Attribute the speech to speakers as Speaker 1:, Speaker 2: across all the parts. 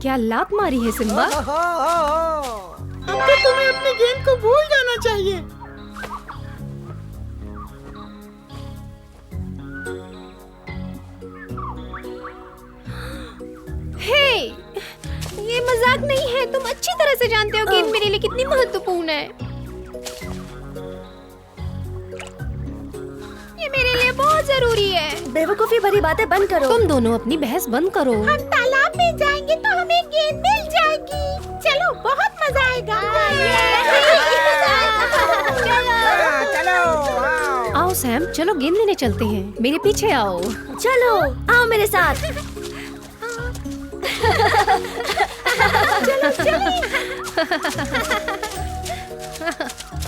Speaker 1: क्या लात मारी है सिम्बा?
Speaker 2: अब तो तुम्हें अपनी गेंद को भूल जाना चाहिए।
Speaker 1: हे, ये मजाक नहीं है। तुम अच्छी तरह से जानते हो गेंद मेरे लिए कितनी महत्वपूर्ण है। ये मेरे लिए बहुत जरूरी है।
Speaker 3: बेवकूफी भरी बातें बंद करो।
Speaker 1: तुम दोनों अपनी बहस बंद करो।
Speaker 2: हम तालाब में जाएंगे तो हमें गेंद मिल जाएगी। चलो, बहुत मजा आएगा।
Speaker 4: चलो
Speaker 1: आओ सैम, चलो गेंद लेने चलते हैं। मेरे पीछे आओ।
Speaker 3: चलो, आओ मेरे साथ।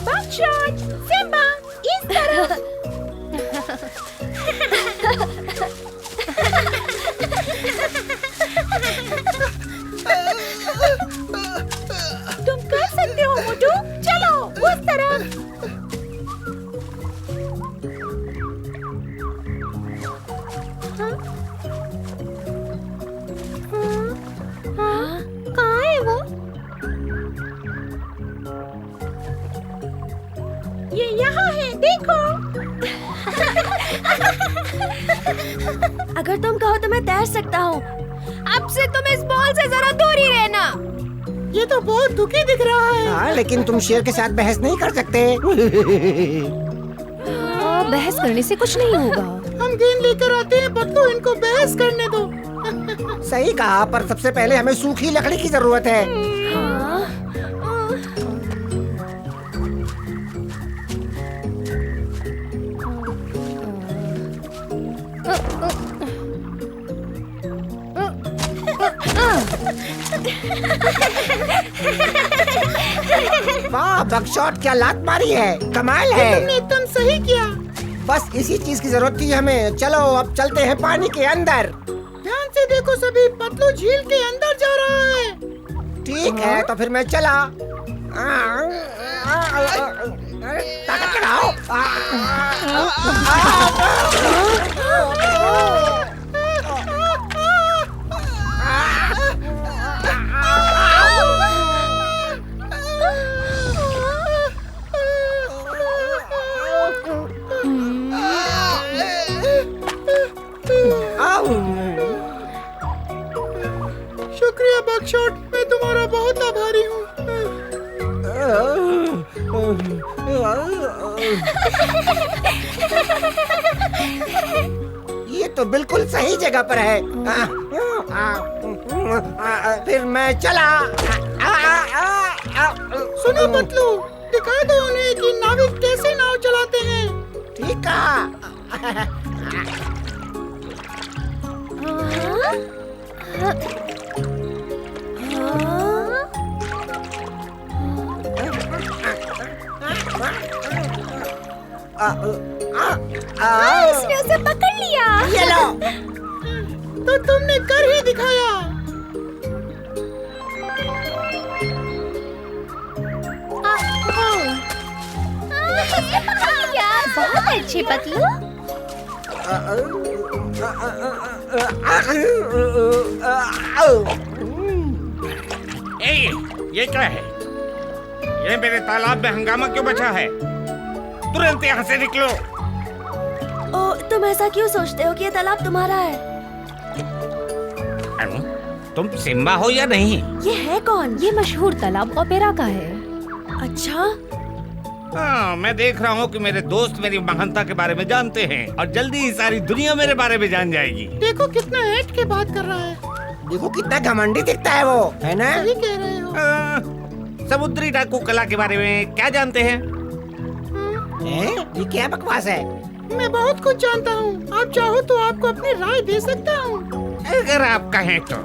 Speaker 2: बकशॉट, सिम्बा, इस तरफ। तुम कर सकते हो मोटू। चलो, उस तरफ।
Speaker 1: कहाँ है वो?
Speaker 2: ये यहाँ है, देखो।
Speaker 3: अगर तुम कहो तो मैं तैर सकता हूँ।
Speaker 1: अब से तुम इस बॉल से जरा दूर ही रहना।
Speaker 2: ये तो बहुत दुखी दिख रहा है।
Speaker 4: हाँ, लेकिन तुम शेर के साथ बहस नहीं कर सकते।
Speaker 1: बहस करने से कुछ नहीं होगा।
Speaker 2: हम गेंद लेकर आते हैं बदलू, इनको बहस करने दो।
Speaker 4: सही कहा, पर सबसे पहले हमें सूखी लकड़ी की जरूरत है। वाह बकशॉट, क्या लात मारी है, कमाल है।
Speaker 2: तुमने एकदम सही किया।
Speaker 4: बस इसी चीज की जरूरत थी हमें। चलो अब चलते हैं पानी के अंदर।
Speaker 2: ध्यान से देखो सभी, पतलू झील के अंदर जा रहा है।
Speaker 4: ठीक है, तो फिर मैं चला। ताकत लगाओ।
Speaker 2: शुक्रिया बकशॉट, मैं तुम्हारा बहुत आभारी हूँ।
Speaker 4: ये तो बिल्कुल सही जगह पर है। फिर मैं चला।
Speaker 2: सुनो पतलू, दिखा दो उन्हें कि नाविक कैसे नाव चलाते हैं।
Speaker 4: ठीक है।
Speaker 1: इसने उसे पकड़ लिया।
Speaker 4: ये लो।
Speaker 2: तो तुमने कर ही दिखाया।
Speaker 1: पकड़ लिया। बहुत अच्छे पतलू।
Speaker 5: ये क्या है? ये मेरे तालाब में हंगामा क्यों बचा है? तुरंत यहाँ से निकलो।
Speaker 3: ओ, तुम ऐसा क्यों सोचते हो कि ये तालाब तुम्हारा है?
Speaker 5: अनु, तुम सिम्बा हो या नहीं?
Speaker 3: ये है कौन?
Speaker 1: ये मशहूर तालाब ओपेरा का है।
Speaker 3: अच्छा,
Speaker 5: हाँ, मैं देख रहा हूँ कि मेरे दोस्त मेरी महानता के बारे में जानते हैं और जल्दी ही सारी दुनिया मेरे बारे में जान जाएगी।
Speaker 2: देखो कितना ऐठ के बात कर रहा है।
Speaker 4: देखो कितना घमंडी दिखता है वो, है ना?
Speaker 2: सही कह रहे हो।
Speaker 5: समुद्री डाकू कला के बारे में क्या जानते हैं?
Speaker 4: ये क्या बकवास है?
Speaker 2: मैं बहुत कुछ जानता हूँ। आप चाहो तो आपको अपनी राय दे सकता हूँ।
Speaker 5: अगर आप कहें तो।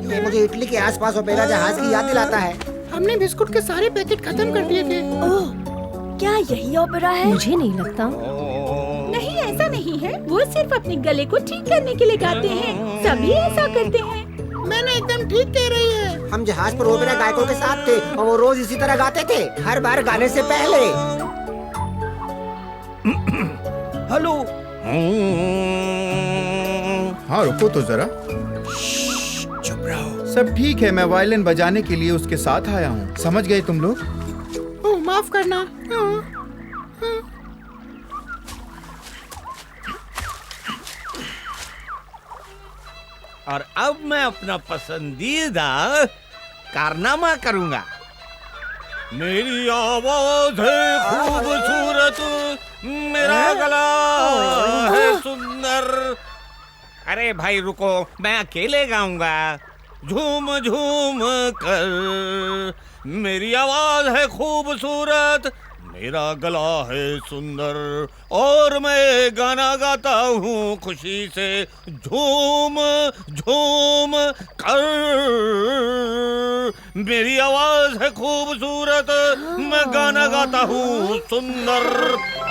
Speaker 4: ये मुझे इटली के आसपास ओपेरा जहाज की याद दिलाता है।
Speaker 2: हमने बिस्कुट के सारे पैकेट खत्म कर दिए थे।
Speaker 3: ओह, क्या यही ओपेरा है?
Speaker 1: मुझे नहीं लगता।
Speaker 2: नहीं, ऐसा नहीं है, वो सिर्फ अपने गले को ठीक करने के लिए गाते हैं। सभी ऐसा करते हैं।
Speaker 6: मैंने एकदम ठीक कह रही है।
Speaker 4: हम जहाज पर ओपेरा गायकों के साथ थे और वो रोज इसी तरह गाते थे, हर बार गाने से पहले।
Speaker 5: हेलो।
Speaker 7: हाँ रुको तो जरा।
Speaker 4: चुप रहो।
Speaker 7: सब ठीक है, मैं वायलिन बजाने के लिए उसके साथ आया हूँ। समझ गए तुम लोग?
Speaker 6: ओह माफ करना।
Speaker 5: और अब मैं अपना पसंदीदा कारनामा करूंगा। मेरी आवाज है खूबसूरत, मेरा गला है सुंदर। अरे भाई रुको, मैं अकेले गाऊंगा। झूम झूम कर, मेरी आवाज है खूबसूरत, मेरा गला है सुंदर, और मैं गाना गाता हूँ खुशी से। झूम झूम कर, मेरी आवाज है खूबसूरत, मैं गाना गाता हूँ सुंदर,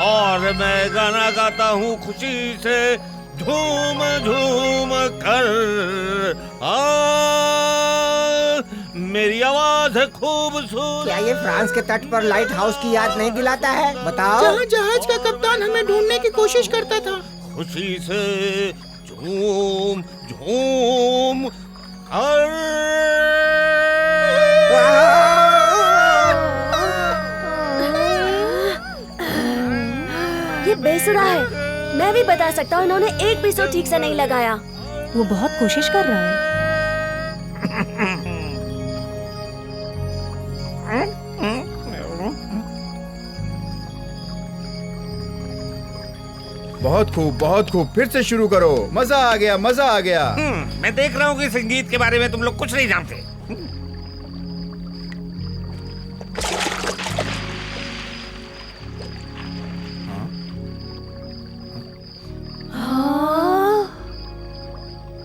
Speaker 5: और मैं गाना गाता हूँ खुशी से। झूम झूम कर, मेरी आवाज है खूबसूरत।
Speaker 4: क्या ये फ्रांस के तट पर लाइट हाउस की याद नहीं दिलाता है? बताओ।
Speaker 6: जहाँ जहाज का कप्तान हमें ढूंढने की कोशिश करता था।
Speaker 5: खुशी से झूम झूम कर।
Speaker 3: ये बेसुरा है। मैं भी बता सकता हूँ, इन्होंने एक भी सुर ठीक से नहीं लगाया।
Speaker 1: वो बहुत कोशिश कर रहा है।
Speaker 7: बहुत खूब, बहुत खूब। फिर से शुरू करो। मजा आ गया, मजा आ गया।
Speaker 5: मैं देख रहा हूँ कि संगीत के बारे में तुम लोग कुछ नहीं जानते।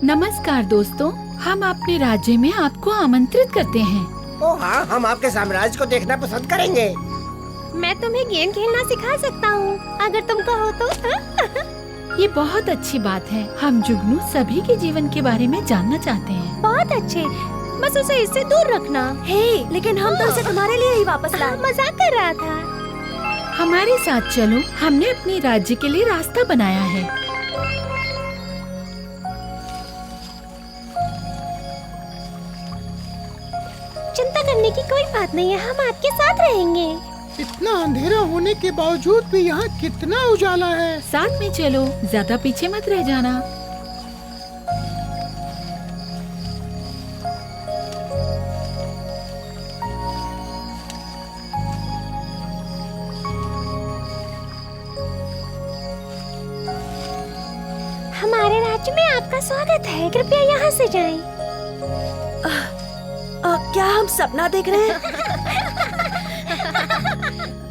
Speaker 2: नमस्कार दोस्तों, हम अपने राज्य में आपको आमंत्रित करते हैं।
Speaker 4: ओ हाँ, हम आपके साम्राज्य को देखना पसंद करेंगे।
Speaker 1: मैं तुम्हें गेम खेलना सिखा सकता हूँ, अगर तुम कहो तो।
Speaker 2: ये बहुत अच्छी बात है। हम जुगनू सभी के जीवन के बारे में जानना चाहते हैं।
Speaker 1: बहुत अच्छे, बस उसे इससे दूर रखना।
Speaker 3: हे, लेकिन हम तो उसे तुम्हारे लिए ही वापस लाए।
Speaker 1: मजाक कर रहा था।
Speaker 2: हमारे साथ चलो, हमने अपने राज्य के लिए रास्ता बनाया है।
Speaker 1: चिंता करने की कोई बात नहीं है, हम आपके साथ रहेंगे।
Speaker 6: इतना अंधेरा होने के बावजूद भी यहाँ कितना उजाला है।
Speaker 2: साथ में चलो, ज्यादा पीछे मत रह जाना।
Speaker 1: हमारे राज्य में आपका स्वागत है, कृपया यहाँ से जाएं।
Speaker 3: क्या हम सपना देख रहे हैं?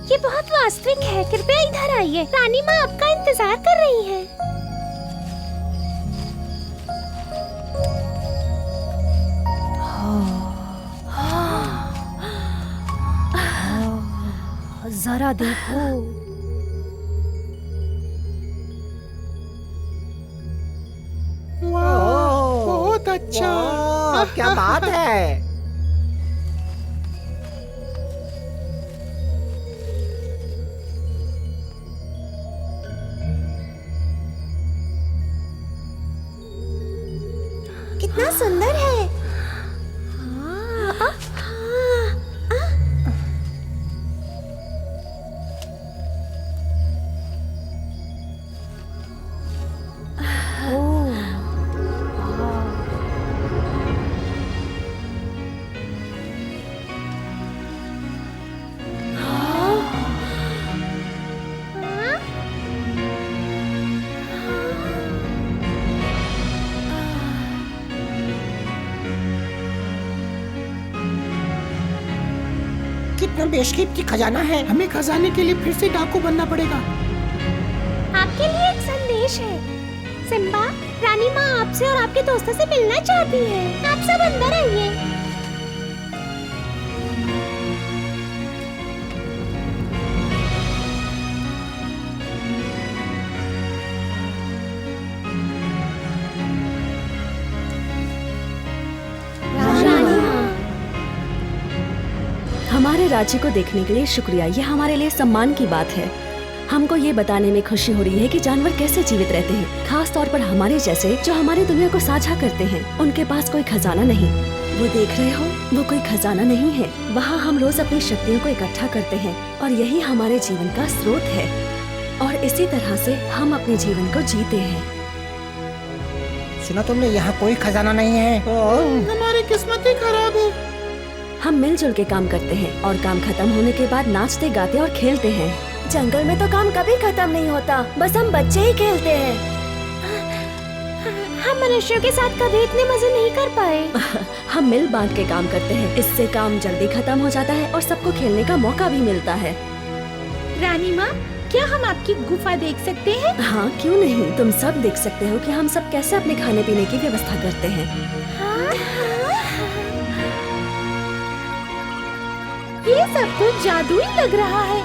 Speaker 1: ये बहुत वास्तविक है, कृपया इधर आइए। रानी माँ आपका इंतजार कर रही है।
Speaker 3: जरा देखो।
Speaker 6: वाह, बहुत अच्छा।
Speaker 4: वाह, क्या बात है।
Speaker 3: कितना सुंदर है।
Speaker 4: कितना बेशकीमती खजाना है।
Speaker 6: हमें खजाने के लिए फिर से डाकू बनना पड़ेगा।
Speaker 1: आपके लिए एक संदेश है। सिम्बा, रानी माँ आपसे और आपके दोस्तों से मिलना चाहती है। आप सब अंदर आइए।
Speaker 3: हमारे राज्य को देखने के लिए शुक्रिया। ये हमारे लिए सम्मान की बात है। हमको ये बताने में खुशी हो रही है कि जानवर कैसे जीवित रहते हैं, खास तौर पर हमारे जैसे जो हमारी दुनिया को साझा करते हैं। उनके पास कोई खजाना नहीं। वो देख रहे हो, वो कोई खजाना नहीं है। वहाँ हम रोज अपनी शक्तियों को इकट्ठा करते हैं और यही हमारे जीवन का स्रोत है। और इसी तरह से हम अपने जीवन को जीते हैं।
Speaker 4: सुना तुमने, यहाँ कोई खजाना नहीं है।
Speaker 6: हमारी किस्मत ही खराब है।
Speaker 3: हम मिलजुल के काम करते हैं और काम खत्म होने के बाद नाचते गाते और खेलते हैं। जंगल में तो काम कभी खत्म नहीं होता, बस हम बच्चे ही खेलते हैं।
Speaker 1: हम मनुष्यों के साथ कभी इतने मजे नहीं कर पाए।
Speaker 3: हम मिल बांट के काम करते हैं। इससे काम जल्दी खत्म हो जाता है और सबको खेलने का मौका भी मिलता है।
Speaker 2: रानी माँ, क्या हम आपकी गुफा देख सकते हैं?
Speaker 3: हाँ, क्यों नहीं। तुम सब देख सकते हो कि हम सब कैसे अपने खाने पीने की व्यवस्था करते हैं।
Speaker 2: ये सब तो जादुई लग रहा है।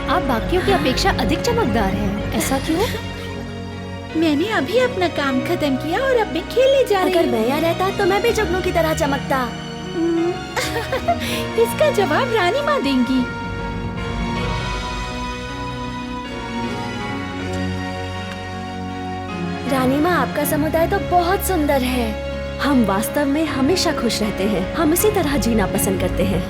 Speaker 1: आप बाकियों की अपेक्षा अधिक चमकदार हैं। ऐसा क्यों?
Speaker 2: मैंने अभी अपना काम खत्म किया और अब मैं खेलने जा रही
Speaker 3: अगर
Speaker 2: हूँ।
Speaker 3: मैं यहाँ रहता तो मैं भी जुगनू की तरह चमकता।
Speaker 2: इसका जवाब रानी माँ देंगी।
Speaker 3: रानी माँ, आपका समुदाय तो बहुत सुंदर है। हम वास्तव में हमेशा खुश रहते हैं। हम इसी तरह जीना पसंद करते हैं।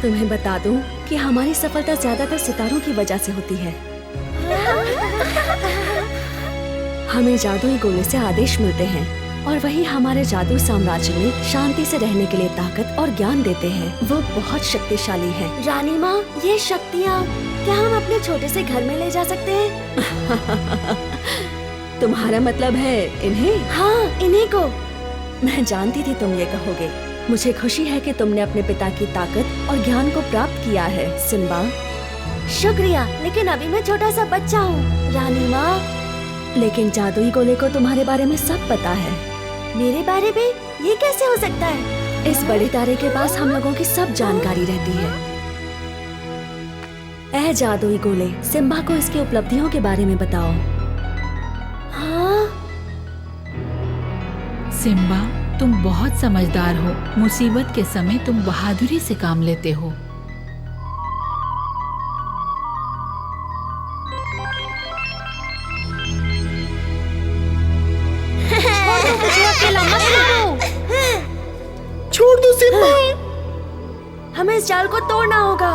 Speaker 3: तुम्हें बता दूं कि हमारी सफलता ज्यादातर सितारों की वजह से होती है। हमें जादुई गोले से आदेश मिलते हैं और वही हमारे जादू साम्राज्य में शांति से रहने के लिए ताकत और ज्ञान देते हैं। वो बहुत शक्तिशाली है। रानी माँ, ये शक्तियाँ क्या हम अपने छोटे से घर में ले जा सकते हैं? तुम्हारा मतलब है इन्हें? हाँ, इन्हीं को। मैं जानती थी तुम ये कहोगे। मुझे खुशी है कि तुमने अपने पिता की ताकत और ज्ञान को प्राप्त किया है, सिम्बा। शुक्रिया, लेकिन अभी मैं छोटा सा बच्चा हूँ। रानी माँ, लेकिन जादुई गोले को तुम्हारे बारे में सब पता है। मेरे बारे में? ये कैसे हो सकता है? इस बड़े तारे के पास हम लोगों की सब जानकारी रहती है। ऐ जादुई गोले, सिम्बा को इसकी उपलब्धियों के बारे में बताओ। हाँ?
Speaker 8: सिम्बा, तुम बहुत समझदार हो। मुसीबत के समय तुम बहादुरी से काम लेते हो।
Speaker 1: मुझे अकेला मत छोड़ो।
Speaker 6: छोड़ दो सिम्बा।
Speaker 3: हमें इस जाल को तोड़ना होगा।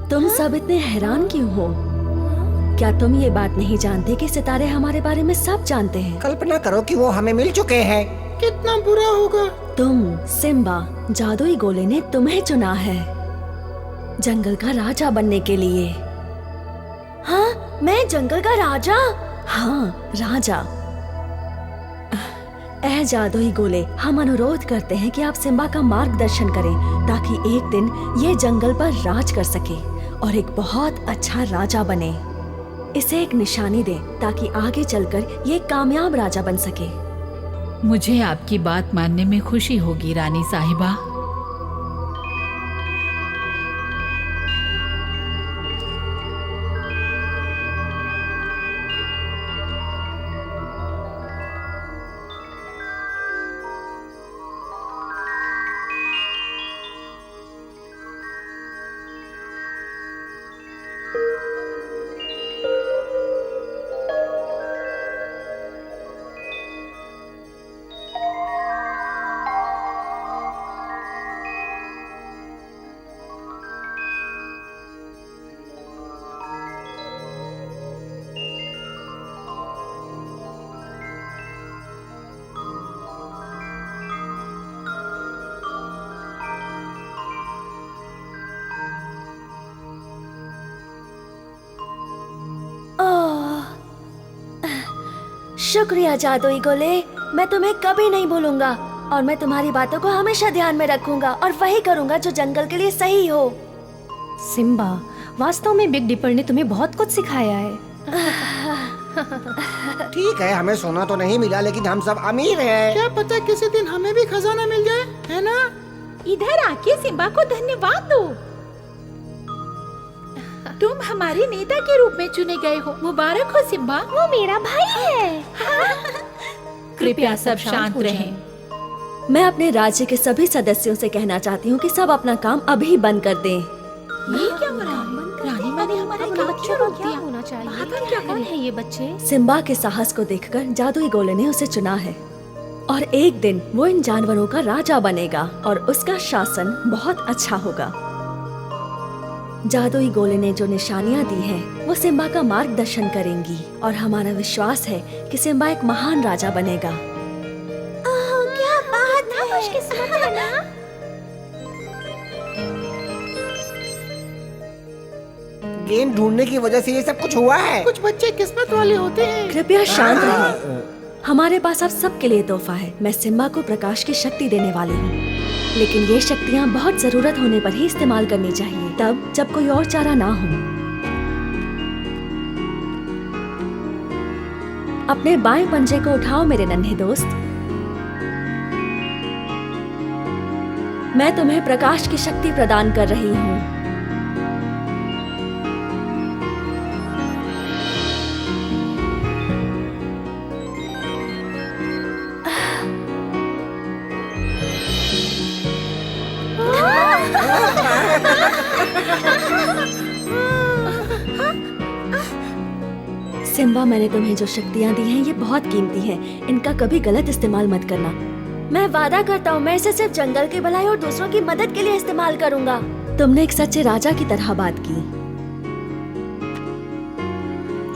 Speaker 3: तुम सब इतने हैरान क्यों हो? क्या तुम ये बात नहीं जानते कि सितारे हमारे बारे में सब जानते हैं?
Speaker 4: कल्पना करो कि वो हमें मिल चुके हैं।
Speaker 6: कितना बुरा होगा।
Speaker 3: तुम, सिम्बा, जादुई गोले ने तुम्हें चुना है जंगल का राजा बनने के लिए। हाँ, मैं जंगल का राजा? हाँ, राजा। ऐ जादुई गोले, हम अनुरोध करते हैं कि आप सिम्बा का मार्गदर्शन करें ताकि एक दिन ये जंगल पर राज कर सके और एक बहुत अच्छा राजा बने। इसे एक निशानी दें ताकि आगे चलकर ये कामयाब राजा बन सके।
Speaker 8: मुझे आपकी बात मानने में खुशी होगी रानी साहिबा।
Speaker 3: शुक्रिया जादुई गोले, मैं तुम्हें कभी नहीं भूलूंगा और मैं तुम्हारी बातों को हमेशा ध्यान में रखूंगा और वही करूंगा जो जंगल के लिए सही हो।
Speaker 1: सिम्बा, वास्तव में बिग डिपर ने तुम्हें बहुत कुछ सिखाया है।
Speaker 4: ठीक है, हमें सोना तो नहीं मिला, लेकिन हम सब अमीर हैं।
Speaker 6: क्या पता किसी दिन हमें भी खजाना मिल जाए, है ना?
Speaker 2: इधर आके सिम्बा को धन्यवाद दो। तुम हमारे नेता के रूप में चुने गए हो। मुबारक हो सिम्बा।
Speaker 1: वो मेरा भाई है।
Speaker 8: कृपया सब शांत रहें।
Speaker 3: मैं अपने राज्य के सभी सदस्यों से कहना चाहती हूँ कि सब अपना काम अभी बंद कर दें।
Speaker 2: ये क्या हो रहा है? रानी माँ ने हमारे काम क्यों रोक दिया?
Speaker 1: होना चाहिए?
Speaker 2: पागल क्या
Speaker 1: कौन है ये बच्चे?
Speaker 3: सिम्बा के साहस को देखकर जादुई गोले ने उसे चुना है और एक दिन वो इन जानवरों का राजा बनेगा और उसका शासन बहुत अच्छा होगा। जादुई गोले ने जो निशानियाँ दी हैं, वो सिम्बा का मार्गदर्शन करेंगी और हमारा विश्वास है कि सिम्बा एक महान राजा बनेगा।
Speaker 1: क्या बात है? खुशकिस्मत है ना?
Speaker 4: गेंद ढूंढने की वजह से ये सब कुछ हुआ है।
Speaker 6: कुछ बच्चे किस्मत वाले होते हैं।
Speaker 3: कृपया शांत रहिए। हमारे पास अब सबके लिए तोहफा है। मैं सिम्बा को प्रकाश की शक्ति देने वाली हूँ, लेकिन ये शक्तियाँ बहुत जरूरत होने पर ही इस्तेमाल करनी चाहिए, तब जब कोई और चारा ना हो। अपने बाएं पंजे को उठाओ मेरे नन्हे दोस्त। मैं तुम्हें प्रकाश की शक्ति प्रदान कर रही हूँ। सिम्बा, मैंने तुम्हें जो शक्तियाँ दी हैं ये बहुत कीमती हैं। इनका कभी गलत इस्तेमाल मत करना। मैं वादा करता हूँ मैं इसे सिर्फ जंगल की भलाई और दूसरों की मदद के लिए इस्तेमाल करूँगा। तुमने एक सच्चे राजा की तरह बात की।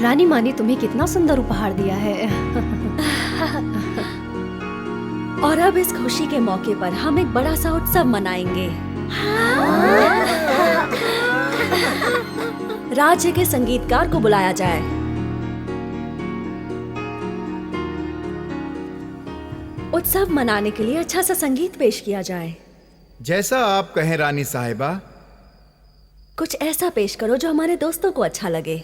Speaker 1: रानी माँ ने तुम्हें कितना सुंदर उपहार दिया है।
Speaker 3: और अब इस खुशी के मौके पर हम एक बड़ा सा उत्सव मनाएंगे। राज्य के संगीतकार को बुलाया जाए। उत्सव मनाने के लिए अच्छा सा संगीत पेश किया जाए।
Speaker 7: जैसा आप कहें रानी साहिबा।
Speaker 3: कुछ ऐसा पेश करो जो हमारे दोस्तों को अच्छा लगे।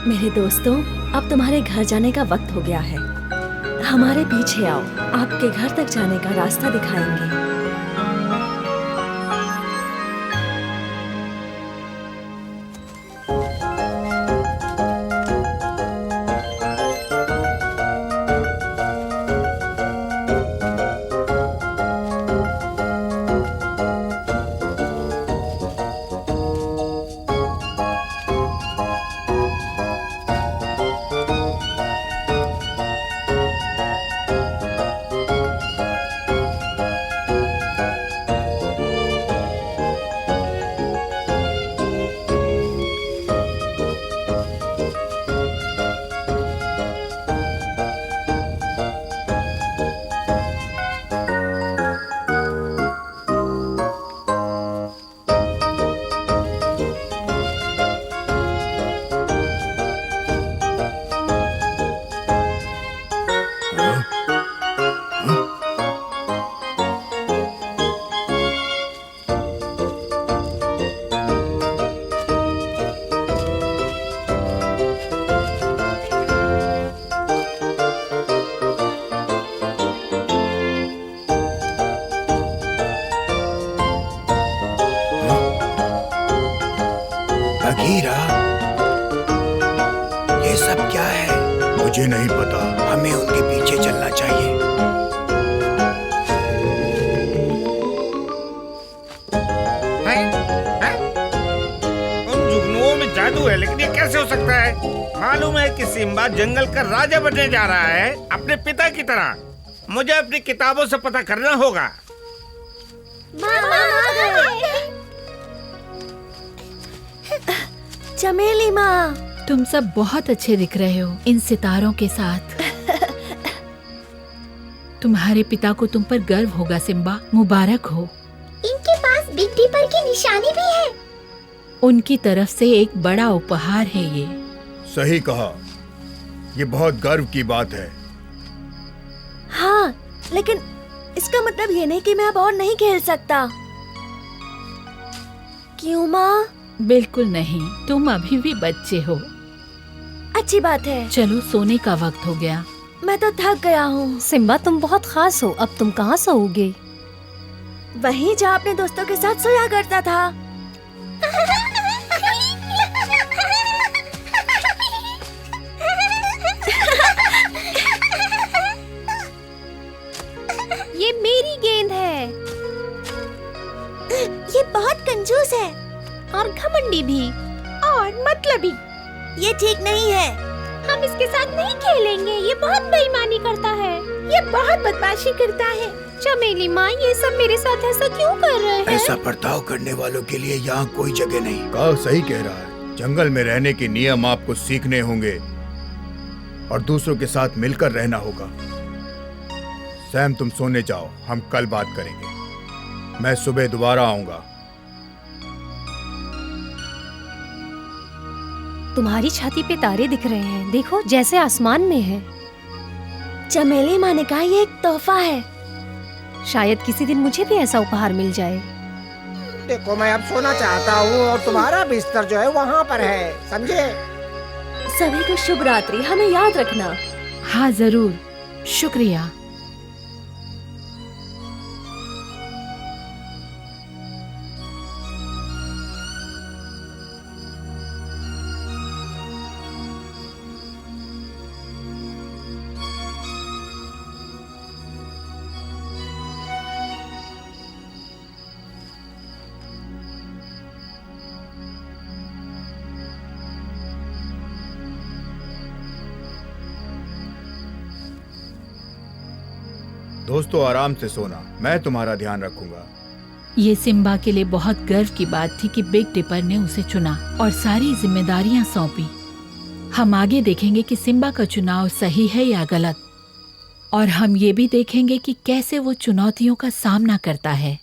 Speaker 3: मेरे दोस्तों, अब तुम्हारे घर जाने का वक्त हो गया है। हमारे पीछे आओ, आपके घर तक जाने का रास्ता दिखाएंगे।
Speaker 7: क्या है? मुझे नहीं पता। हमें उनके पीछे चलना चाहिए।
Speaker 5: उन जुगनुओं में जादू है, लेकिन ये कैसे हो सकता है? मालूम है कि सिम्बा जंगल का राजा बनने जा रहा है, अपने पिता की तरह। मुझे अपनी किताबों से पता करना होगा।
Speaker 3: चमेली माँ,
Speaker 8: तुम सब बहुत अच्छे दिख रहे हो इन सितारों के साथ। तुम्हारे पिता को तुम पर गर्व होगा सिम्बा, मुबारक हो।
Speaker 1: इनके पास बिग दीपर की निशानी भी है।
Speaker 8: उनकी तरफ से एक बड़ा उपहार है ये।
Speaker 7: सही कहा, ये बहुत गर्व की बात है।
Speaker 3: हाँ, लेकिन इसका मतलब ये नहीं कि मैं अब और नहीं खेल सकता। क्यों माँ?
Speaker 8: बिल्कुल नहीं, तुम अभी भी बच्चे हो।
Speaker 3: अच्छी बात है।
Speaker 8: चलो सोने का वक्त हो गया।
Speaker 3: मैं तो थक गया हूँ।
Speaker 2: सिम्बा तुम बहुत खास हो, अब तुम कहाँ सोओगे?
Speaker 3: वहीं जहाँ अपने दोस्तों के साथ सोया करता था।
Speaker 1: ये मेरी गेंद है। ये बहुत कंजूस है और घमंडी भी और मतलबी। ये ठीक नहीं है। हम इसके साथ नहीं खेलेंगे। ये बहुत बेईमानी करता है। ये बहुत बदमाशी करता है। चमेली माँ, ये सब मेरे साथ ऐसा क्यों कर रहे हैं?
Speaker 7: ऐसा बर्ताव करने वालों के लिए यहाँ कोई जगह नहीं। काव सही कह रहा है। जंगल में रहने के नियम आपको सीखने होंगे और दूसरों के साथ मिलकर रहना होगा। सैम, तुम सोने जाओ, हम कल बात करेंगे। मैं सुबह दोबारा आऊंगा।
Speaker 2: तुम्हारी छाती पे तारे दिख रहे हैं, देखो जैसे आसमान में है।
Speaker 3: चमेली माँ ने कहा ये एक तोहफा है।
Speaker 2: शायद किसी दिन मुझे भी ऐसा उपहार मिल जाए।
Speaker 4: देखो, मैं अब सोना चाहता हूँ और तुम्हारा बिस्तर जो है वहाँ पर है, समझे?
Speaker 3: सभी को शुभ रात्रि, हमें याद रखना।
Speaker 8: हाँ जरूर, शुक्रिया।
Speaker 7: दोस्तों, आराम से सोना, मैं तुम्हारा ध्यान रखूंगा।
Speaker 8: ये सिम्बा के लिए बहुत गर्व की बात थी कि बिग डिपर ने उसे चुना और सारी जिम्मेदारियां सौंपी। हम आगे देखेंगे कि सिम्बा का चुनाव सही है या गलत, और हम ये भी देखेंगे कि कैसे वो चुनौतियों का सामना करता है।